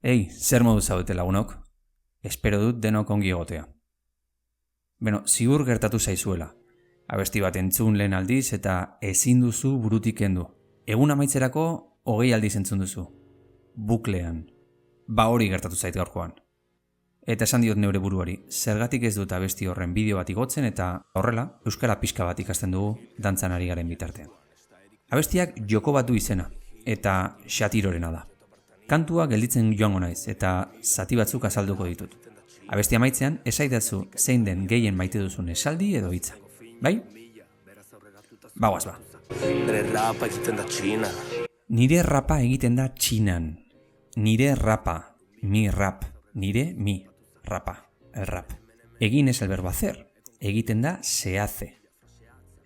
Ei, zer modu zaudete lagunok? Espero dut denok ongi egotea. Beno, ziur gertatu zaizuela. Abesti bat entzun lehen aldiz eta ezin duzu burutik kendu. Egun amaitzerako 20 aldiz entzun duzu. Buklean. Ba hori gertatu zait gaurkoan. Eta esan diot neure buruari, zergatik ez dut abesti horren bideo bat igotzen eta horrela, euskara pixka bat ikasten dugu dantzan ari garen bitartean. Abestiak joko bat du izena, eta xatirorena da. Kantua gelditzen joango naiz, eta zati batzuk azalduko ditut. Abesti amaitzean, esaidazu zein den gehien maite duzun esaldi edo hitza. Bai? Bagoaz ba. Nire rapa egiten da Txina. Nire rapa egiten da Txinan. Nire rapa, mi rap, nire mi rapa, el rap. Egin es el verbo hacer, egiten da se hace.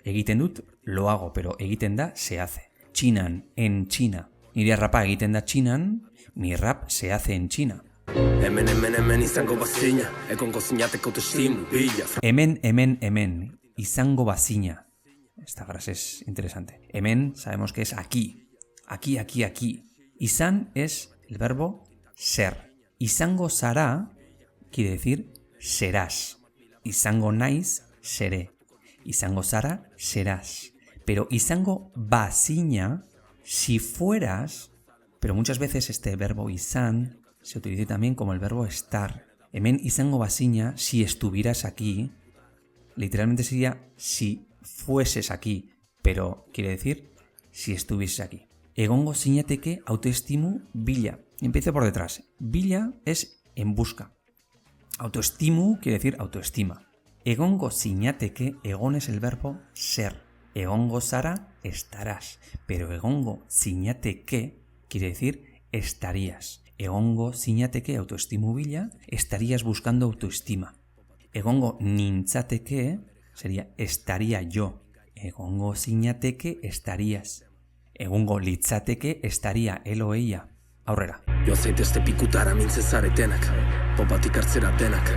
Egiten dut lo hago, pero egiten da se hace. Txinan, en China. Nire rapa egiten da Txinan, mi rap se hace en China. Hemen izango bazina, egongo zinateko autoestimu bila. Hemen, izango bazina. Esta frase es interesante. Hemen sabemos que es aquí. Aquí. Izan es el verbo ser. Izango zara quiere decir serás. Izango naiz, seré. Izango zara, serás. Pero izango bazina, si fueras, pero muchas veces este verbo izan se utiliza también como el verbo estar. Hemen izango bazina, si estuvieras aquí, literalmente sería si fueses aquí, pero quiere decir si estuvieses aquí. Egongo zinateke autoestimu bila. Empiezo por detrás. Bila es en busca. Autoestimu quiere decir autoestima. Egongo zinateke, egon es el verbo ser. Egongo zara, estarás. Pero egongo zinateke quiere decir estarías. Egongo zinateke autoestimu bila, estarías buscando autoestima. Egongo nintzateke sería estaría yo. Egongo zinateke estarías. Egongo litzateke estaría él o ella. Aurrera. Joan zaitezte pikutara mintzen zaretenak, popatik hartzera denak.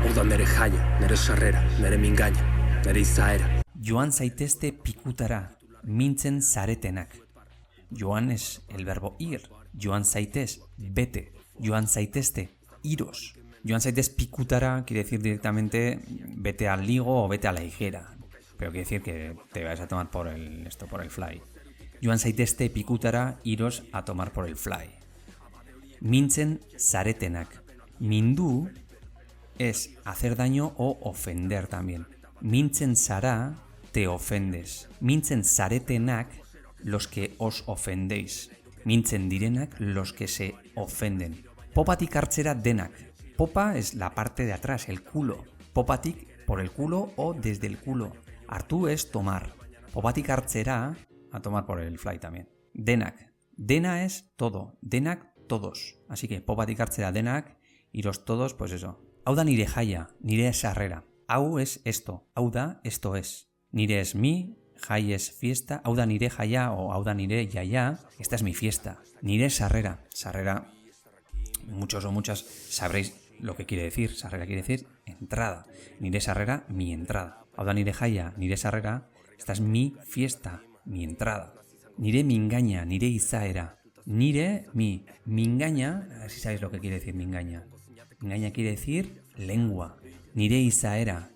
Hau da nere jaia, nere sarrera, nere mingaina, nere izaera. Joan zaitezte pikutara, mintzen zaretenak. Joan es el verbo ir. Joan zaitez, vete. Joan zaitezte, iros. Joan zaitez pikutara quiere decir directamente vete al ligo o vete a la higuera. Pero quiere decir que te vas a tomar por el fly. Joan zaitezte pikutara, iros a tomar por el fly. Mintzen zaretenak. Mindu es hacer daño o ofender también. Mintzen zara, te ofendes. Mintzen zaretenak, los que os ofendéis. Mintzen direnak, los que se ofenden. Popatik hartzera denak. Popa es la parte de atrás, el culo. Popatik por el culo o desde el culo. Hartu es tomar. Popatik hartzera, a tomar por el fly también. Denak. Dena es todo. Denak, todos. Así que popatik hartzera denak, iros todos, pues eso. Hau da nire jaia, nire sarrera. Hau es esto. Hau da, esto es. Nire es mi, jai es fiesta. Hau da nire jaia o hau da nire jaia. Esta es mi fiesta. Nire sarrera. Sarrera, muchos o muchas sabréis lo que quiere decir. Sarrera quiere decir entrada. Nire sarrera, mi entrada. Hau da nire jaia, nire sarrera. Esta es mi fiesta, mi entrada. Nire mingaina, nire izaera. Nire, mi. Mingaina, a ver si sabéis lo que quiere decir mingaina. Mingaina quiere decir lengua. Nire izaera.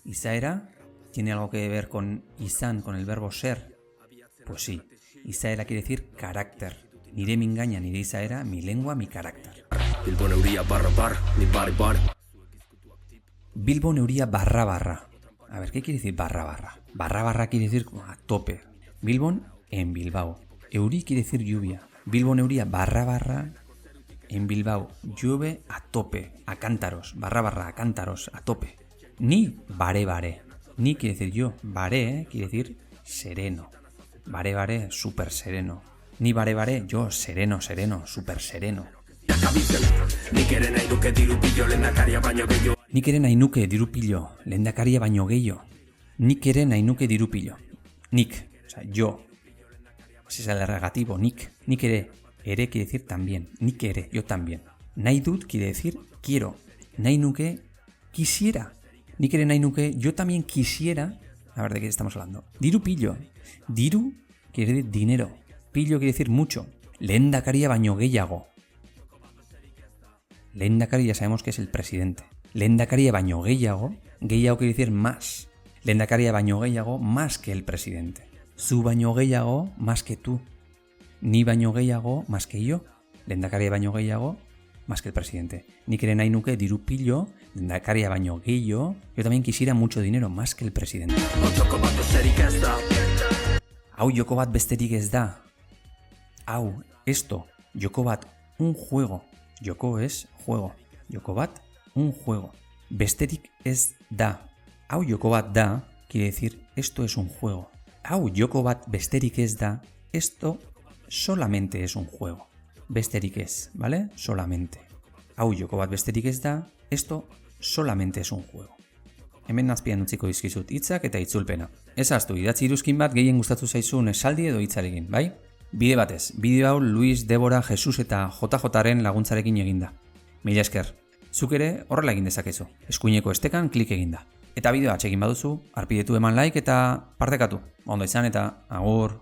Izaera tiene algo que ver con izan, con el verbo ser. Pues sí, izaera quiere decir carácter. Nire mingaina, nire izaera, mi lengua, mi carácter. Bilbo neuria barra, ni bar. Bilbo neuria barra. A ver, ¿qué quiere decir barra? Barra quiere decir a tope. Bilbon en Bilbao. Euri quiere decir lluvia. Bilbo neuria barra en Bilbao. Llueve a tope, a cántaros. Barra, a cántaros, a tope. Ni bare. Ni quiere decir yo. Bare quiere decir sereno. Bare, súper sereno. Ni bare, yo sereno, súper sereno. Nik ere nahi duke dirupillo lehendakaria baino gehiago. Nik ere nahi nuke dirupillo, lehendakaria baino gehiago. Nik ere nahi nuke dirupillo. Nik, o sea, yo. Ese es el negativo, nik. Nik ere quiere decir también. Nik ere, yo también. Nahi dut quiere decir quiero. Nahi nuke, quisiera. Nik ere nahi nuke, yo también quisiera. A ver, ¿de qué estamos hablando? Dirupillo. Diru quiere decir dinero. Pillo quiere decir mucho. Lehendakaria baino gehiago. Lehendakari ya sabemos que es el presidente. Lehendakaria baino gehiago quiere decir más. Lehendakaria baino gehiago más que el presidente. Zu baino gehiago más que tú. Ni baino gehiago más que yo. Lehendakaria baino gehiago más que el presidente. Nik ere nahi nuke diru pilo, lehendakaria baino gehiago. Yo también quisiera mucho dinero más que el presidente. Hau joko bat besterik ez da. Hau, esto, joko bat, un juego. Joko es juego. Joko bat, un juego. Besterik ez da. Hau joko bat da, quiere decir, esto es un juego. Hau joko bat besterik ez da, esto solamente es un juego. Besterik ez, ¿vale? Solamente. Hau joko bat besterik ez da, esto solamente es un juego. Hemen azpian utziko dizkizut hitzak eta itzulpena. Ez ahaztu, idatzi iruzkin bat gehien gustatu zaizun esaldi edo hitzarekin, bai? Bide batez, bideo hau Luis, Debora, Jesus eta JJren laguntzarekin eginda. Mila esker. Zuk ere horrela egin dezakezu. Eskuineko estekan klik eginda. Eta bideoa atxegin baduzu, arpidetu eman like eta partekatu. Ondo izan eta agur.